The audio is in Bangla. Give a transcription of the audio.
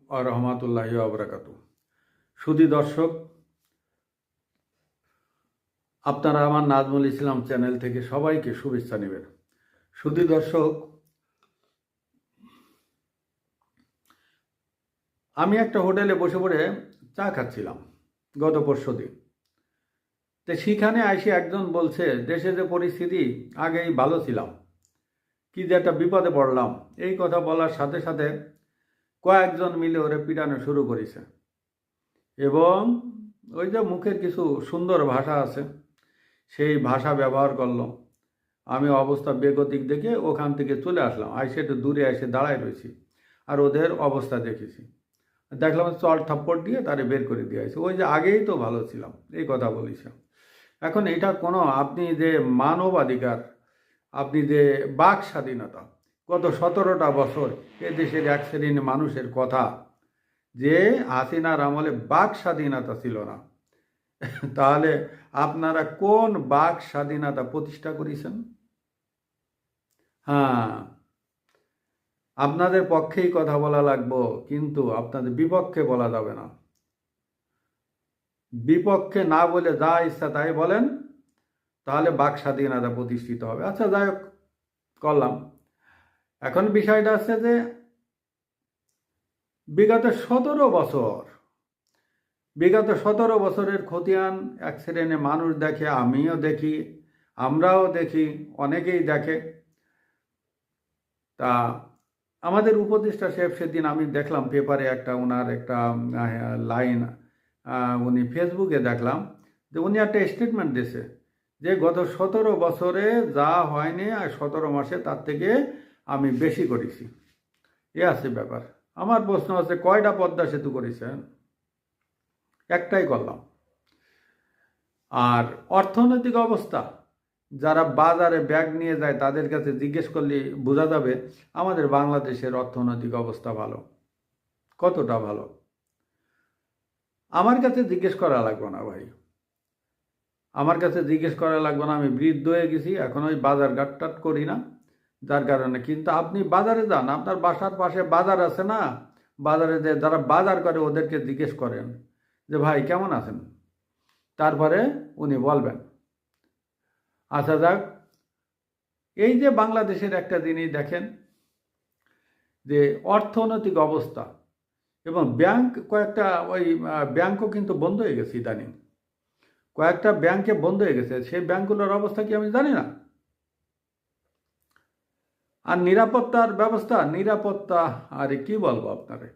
ওয়া রাহমাতুল্লাহি ওয়া বারাকাতুহু। সুধী দর্শক, আপনারা আমার নাজমুল ইসলাম চ্যানেল থেকে সবাইকে শুভেচ্ছা নেবেন। সুধী দর্শক, আমি একটা হোটেলে বসে পড়ে চা খাচ্ছিলাম গত পরশুদিন। তো সেখানে এসে একজন বলছে, দেশে যে পরিস্থিতি, আগেই ভালো ছিলাম, কি যে একটা বিপদে পড়লাম। এই কথা বলার সাথে সাথে কয়েকজন মিলে ওরে পিটানো শুরু করেছে, এবং ওই যে মুখের কিছু সুন্দর ভাষা আছে, সেই ভাষা ব্যবহার করলো। আমি অবস্থা বেগতিক দেখে ওখান থেকে চলে আসলাম, আইসে একটু দূরে এসে দাঁড়ায় রয়েছি, আর ওদের অবস্থা দেখেছি। দেখলাম চল থাপ্পড় দিয়ে তারে বের করে দিয়ে আসছে। ওই যে আগেই তো ভালো ছিলাম, এই কথা বলিস। এখন এটা কোনো, আপনি যে মানবাধিকার, আপনি যে বাক স্বাধীনতা, গত 17টা বছর এদেশের এক শ্রেণীর মানুষের কথা যে হাসিনার আমলে বাক স্বাধীনতা ছিল না, তাহলে আপনারা কোন বাক স্বাধীনতা প্রতিষ্ঠা করেছেন? হ্যাঁ, আপনাদের পক্ষেই কথা বলা লাগবো, কিন্তু আপনাদের বিপক্ষে বলা যাবে না। বিপক্ষে না বলে যা ইচ্ছা তাই বলেন, তাহলে বাক স্বাধীনতা প্রতিষ্ঠিত হবে। আচ্ছা, যাই হোক, করলাম। এখন বিষয়টা আছে যে বিগত 17 বছরের খতিয়ান এক শ্রেণীর মানুষ দেখে, আমিও দেখি, আমরাও দেখি, অনেকেই দেখে। তা আমাদের উপদেষ্টা সাহেব, সেদিন আমি দেখলাম পেপারে একটা ওনার একটা লাইন, উনি ফেসবুকে দেখলাম যে উনি একটা স্টেটমেন্ট দিয়েছে যে গত 17 বছরে যা হয়নি আর 17 মাসে তার থেকে আমি বেশি করেছি। এ আছে ব্যাপার। আমার প্রশ্ন আছে, কয়টা পদ্মা সেতু করেছেন? একটাই করলাম। আর অর্থনৈতিক অবস্থা, যারা বাজারে ব্যাগ নিয়ে যায় তাদের কাছে জিজ্ঞেস করলে বোঝা যাবে আমাদের বাংলাদেশের অর্থনৈতিক অবস্থা ভালো, কতটা ভালো। আমার কাছে জিজ্ঞেস করা লাগবে না ভাই, আমার কাছে জিজ্ঞেস করা লাগবে না। আমি বৃদ্ধ হয়ে গেছি, এখন ওই বাজার ঘাটটাট করি না, যার কারণে। কিন্তু আপনি বাজারে যান, আপনার বাসার পাশে বাজার আছে না, বাজারে যে যারা বাজার করে ওদেরকে জিজ্ঞেস করেন যে ভাই কেমন আছেন, তারপরে উনি বলবেন। আচ্ছা, যাক, এই যে বাংলাদেশের একটা জিনিস দেখেন যে অর্থনৈতিক অবস্থা, এবং ব্যাংক, কয়েকটা ওই ব্যাংকও কিন্তু বন্ধ হয়ে গেছে ইদানিং, কয়েকটা ব্যাংকে বন্ধ হয়ে গেছে। সেই ব্যাংকগুলোর অবস্থা কি আমি জানি না। আর নিরাপত্তার ব্যবস্থা, নিরাপত্তা, আরে কি বলবো আপনারে।